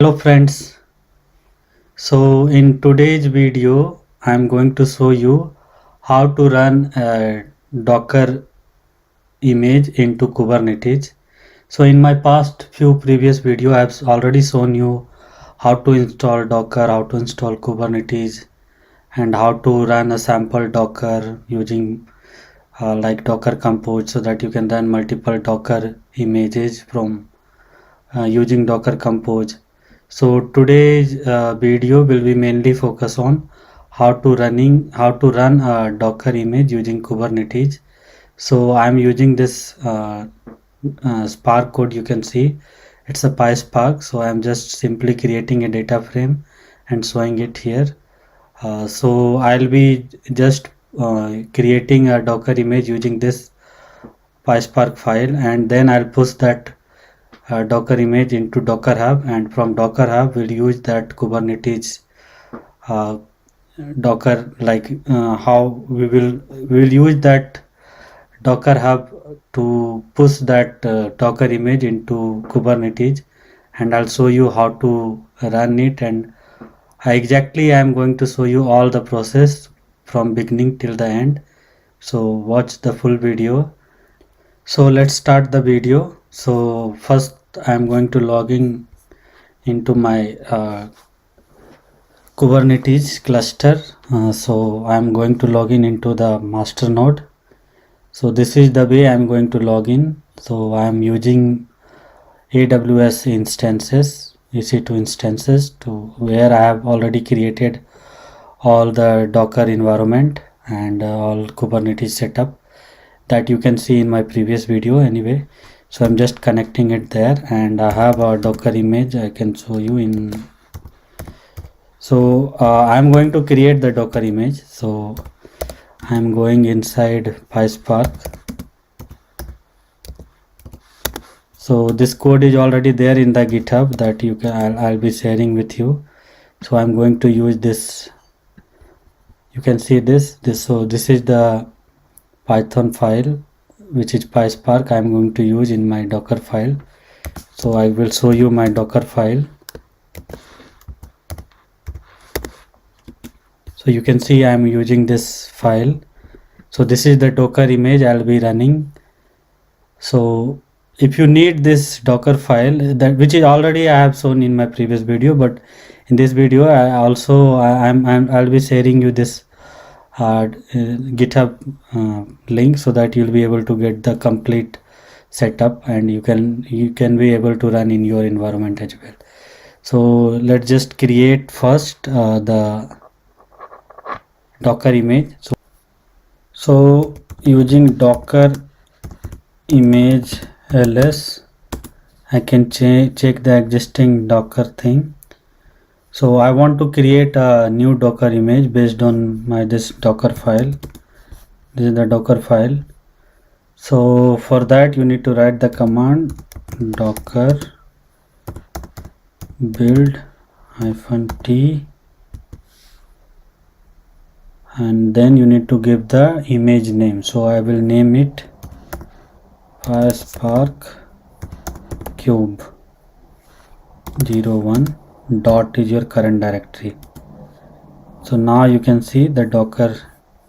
Hello friends, so in today's video I'm going to show you how to run a Docker image into Kubernetes. So in my past few previous video I've already shown you how to install Docker, how to install Kubernetes, and how to run a sample Docker using like Docker Compose, so that you can run multiple Docker images from using Docker Compose. So today's video will be mainly focus on how to run a Docker image using Kubernetes. So I'm using this Spark code. You can see it's a PySpark. So I'm just simply creating a data frame and showing it here. So I'll be just creating a Docker image using this PySpark file, and then I'll push that Docker image into Docker Hub, and from Docker Hub we'll use that Kubernetes uh, Docker, like how we will use that Docker Hub to push that Docker image into Kubernetes, and I'll show you how to run it, and exactly I'm going to show you all the process from beginning till the end. So watch the full video. So let's start the video. So first I'm going to log in into my Kubernetes cluster. So I'm going to log in into the master node. So this is the way I'm going to log in. So I'm using AWS instances, EC2 instances, to where I have already created all the Docker environment and all Kubernetes setup that you can see in my previous video anyway. So I'm just connecting it there, and I have a Docker image I can show you in. So I'm going to create the Docker image. So I'm going inside PySpark. So this code is already there in the GitHub that you can I'll be sharing with you. So I'm going to use this. You can see this. So this is the Python file, which is PySpark. I'm going to use in my Docker file. So I will show you my Docker file. So you can see I'm using this file. So this is the Docker image I'll be running. So if you need this Docker file, that which is already I have shown in my previous video, but in this video I'll be sharing you this GitHub link, so that you'll be able to get the complete setup, and you can be able to run in your environment as well. So let's just create first the Docker image. So using Docker image ls, I can check the existing Docker thing. So I want to create a new Docker image based on this Docker file. This is the Docker file. So for that you need to write the command docker build -t, and then you need to give the image name. So I will name it PySpark cube 01 dot is your current directory. So now you can see the Docker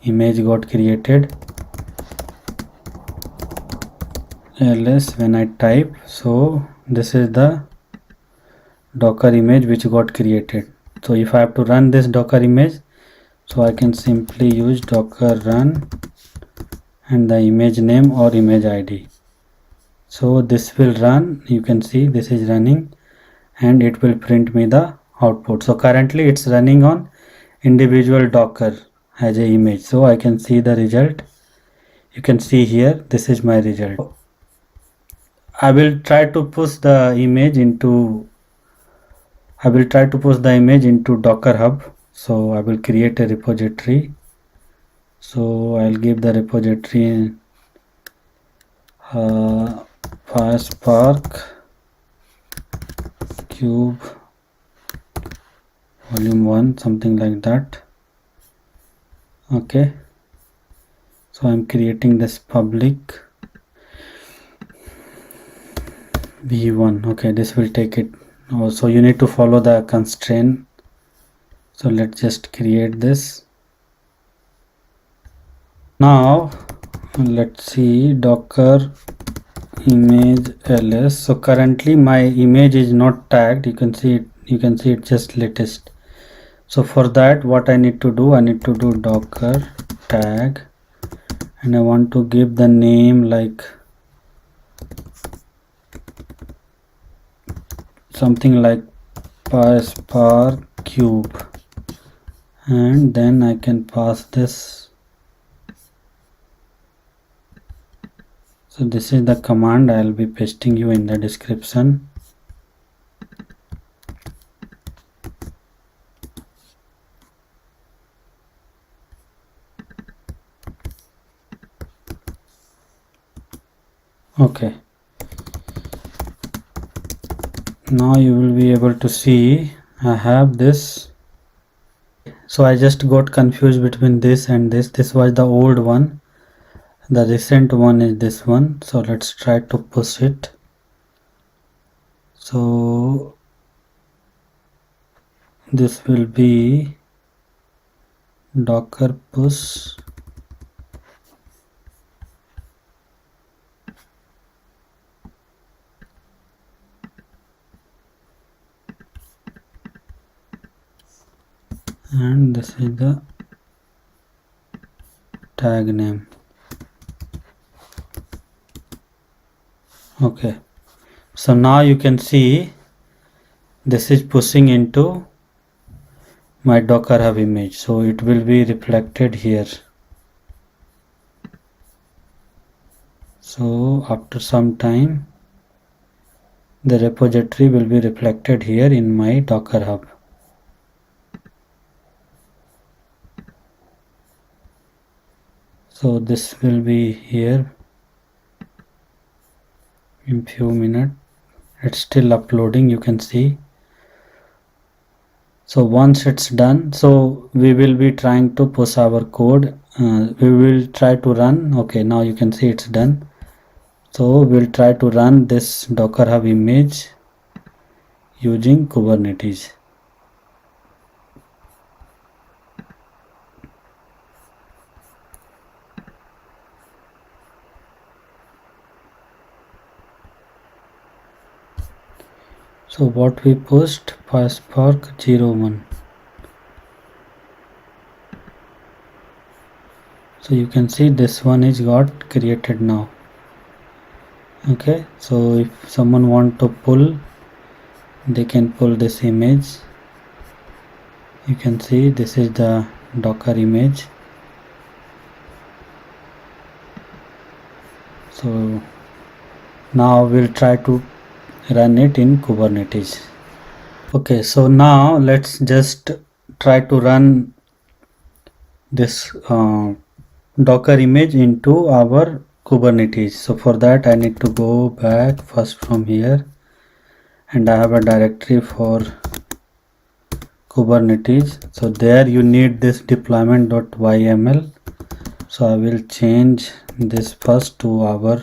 image got created. ls when I type, so this is the Docker image which got created. So if I have to run this Docker image, so I can simply use docker run and the image name or image id. So this will run. You can see this is running, and it will print me the output. So currently it's running on individual Docker as a image. So I can see the result. You can see here, this is my result. I will try to push the image into Docker Hub. So I will create a repository. So I'll give the repository PySpark cube volume 1, something like that. Okay, so I'm creating this public v1. Okay, this will take it So you need to follow the constraint. So let's just create this. Now let's see docker image ls. So currently my image is not tagged. You can see it just latest. So for that, what I need to do, I need to do docker tag, and I want to give the name like something like PySpark cube, and then I can pass this. So this is the command I will be pasting you in the description. Okay, now you will be able to see I have this. So I just got confused between this and this. This was the old one, the recent one is this one. So let's try to push it. So this will be docker push and this is the tag name. Okay, so now you can see this is pushing into my Docker Hub image, so it will be reflected here. So after some time the repository will be reflected here in my Docker Hub. So this will be here in few minutes. It's still uploading, you can see. So once it's done, so we will be trying to push our code. We will try to run. Okay, now you can see it's done. So we'll try to run this Docker Hub image using Kubernetes. So what we pushed, PySpark 01. So you can see this one is got created now. Okay, so if someone want to pull, they can pull this image. You can see this is the Docker image. So now we'll try to run it in Kubernetes. Okay, so now let's just try to run this Docker image into our Kubernetes. So for that I need to go back first from here, and I have a directory for Kubernetes. So there you need this deployment.yml. So I will change this first to our,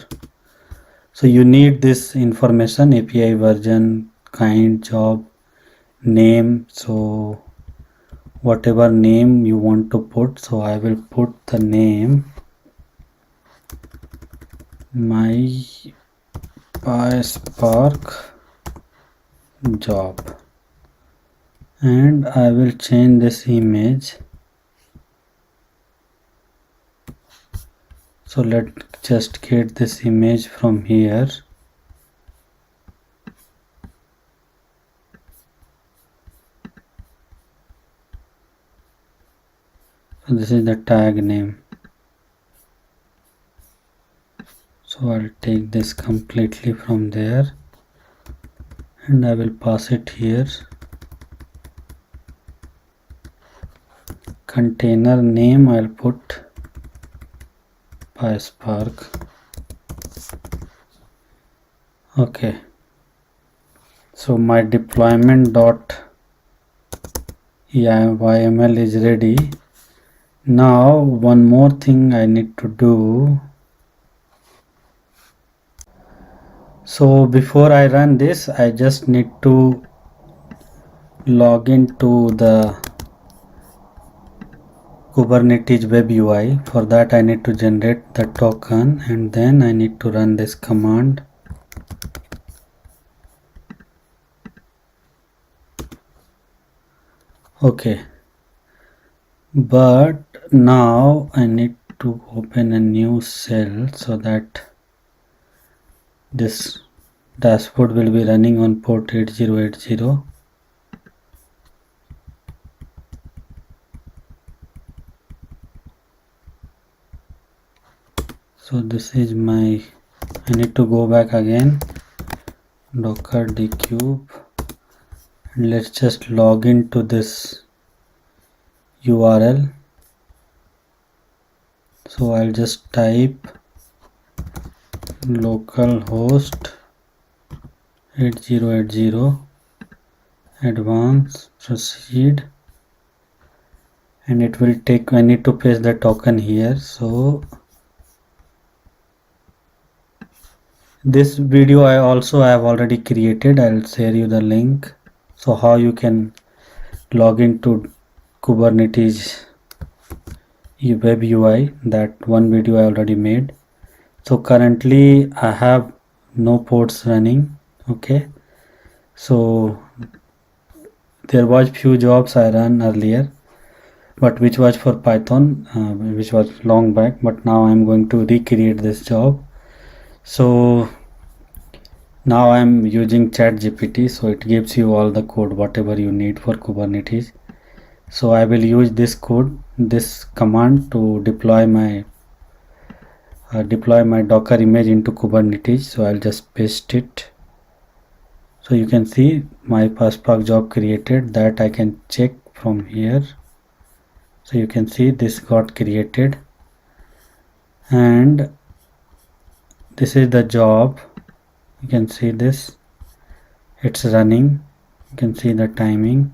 so you need this information, API version, kind, job, name. So whatever name you want to put, so I will put the name my PySpark job, and I will change this image. So let's just get this image from here. So this is the tag name. So I'll take this completely from there and I will pass it here. Container name I'll put PySpark. Okay, so my deployment.yml is ready. Now one more thing I need to do. So before I run this, I just need to log into the Kubernetes Web UI. For that I need to generate the token, and then I need to run this command. Okay, but now I need to open a new cell so that this dashboard will be running on port 8080. So this is my, I need to go back again, docker dcube, and let's just log into this URL. So I'll just type localhost 8080 advanced proceed, and it will take, I need to paste the token here. So this video I have already created. I'll share you the link, so how you can log into Kubernetes Web UI. That one video I already made. So currently I have no ports running. Okay, so there was few jobs I ran earlier, but which was for Python, which was long back, but now I'm going to recreate this job. So now I'm using ChatGPT, so it gives you all the code whatever you need for Kubernetes. So I will use this code, this command, to deploy my Docker image into Kubernetes. So I'll just paste it. So you can see my PySpark job created, that I can check from here. So you can see this got created, and this is the job. You can see this, it's running. You can see the timing,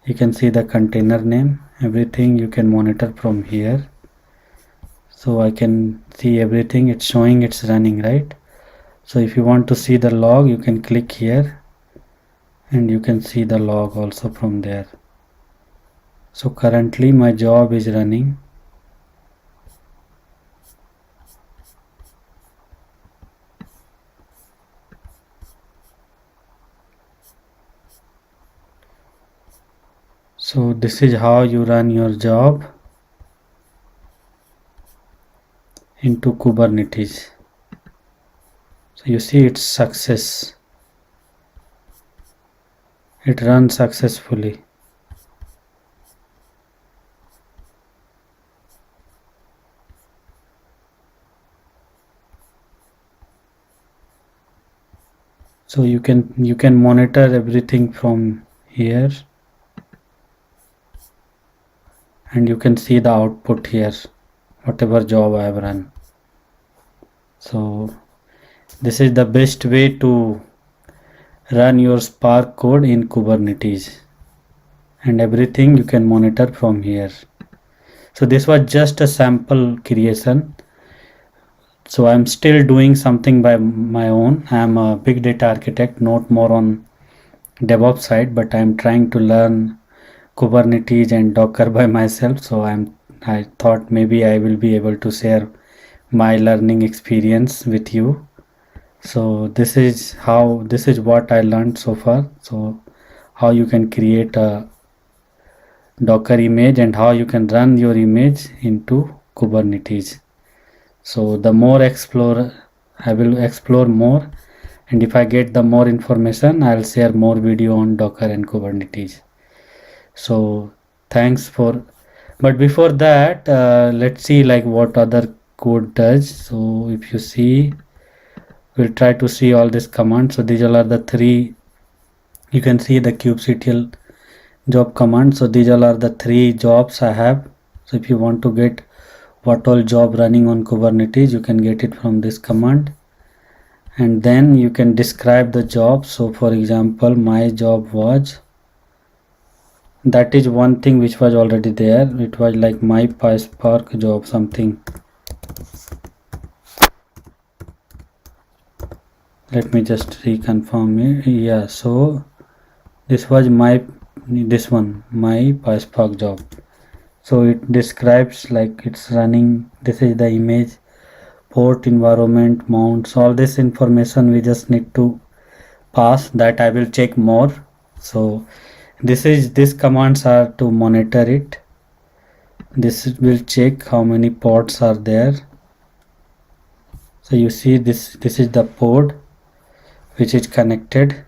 you can see the container name, everything you can monitor from here. So I can see everything, it's showing it's running, right? So if you want to see the log, you can click here and you can see the log also from there. So currently my job is running. So this is how you run your job into Kubernetes. So you see it's success, it runs successfully. So you can monitor everything from here, and you can see the output here, whatever job I have run. So this is the best way to run your Spark code in Kubernetes, and everything you can monitor from here. So this was just a sample creation. So I'm still doing something by my own. I'm a big data architect, not more on DevOps side, but I'm trying to learn Kubernetes and Docker by myself. So I thought maybe I will be able to share my learning experience with you. So this is what I learned so far. So how you can create a Docker image and how you can run your image into Kubernetes. So the more I will explore more, and if I get the more information, I'll share more video on Docker and Kubernetes. So thanks for, but before that, let's see like what other code does. So if you see, we'll try to see all these commands. So these all are the three. You can see the kubectl job command. So these all are the three jobs I have. So if you want to get what all job running on Kubernetes, you can get it from this command, and then you can describe the job. So for example, my job was, that is one thing which was already there. It was like my PySpark job something. Let me just reconfirm it. Yeah, so this was my PySpark job. So it describes like it's running. This is the image, port, environment, mounts, all this information we just need to pass. That I will check more. So these commands are to monitor it. This will check how many ports are there. So you see this is the port which is connected.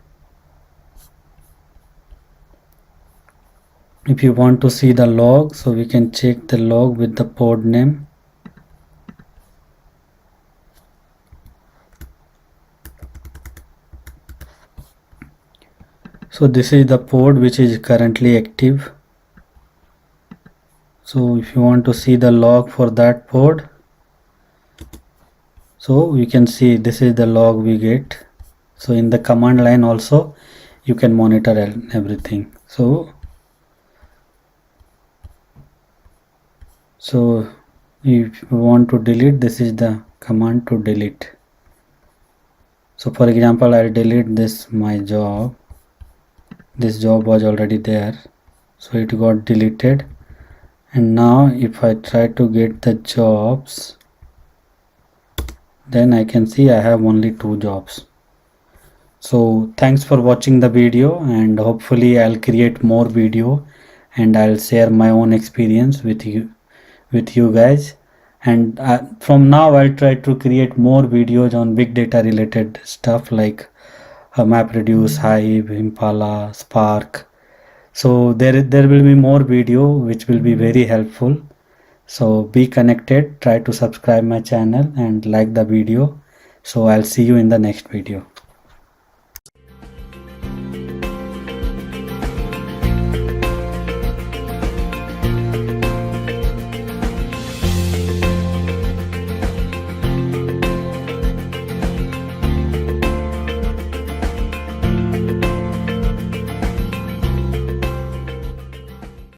If you want to see the log, so we can check the log with the port name. So this is the port which is currently active. So if you want to see the log for that port, so we can see this is the log we get. So in the command line also you can monitor everything. So if you want to delete, this is the command to delete. So for example, I'll delete this my job. This job was already there, so it got deleted. And now if I try to get the jobs, then I can see I have only 2 jobs. So thanks for watching the video, and hopefully I'll create more video and I'll share my own experience with you guys. And from now I'll try to create more videos on big data related stuff like MapReduce, Hive, Impala, Spark. So there will be more video which will be very helpful. So be connected, try to subscribe my channel and like the video. So I'll see you in the next video.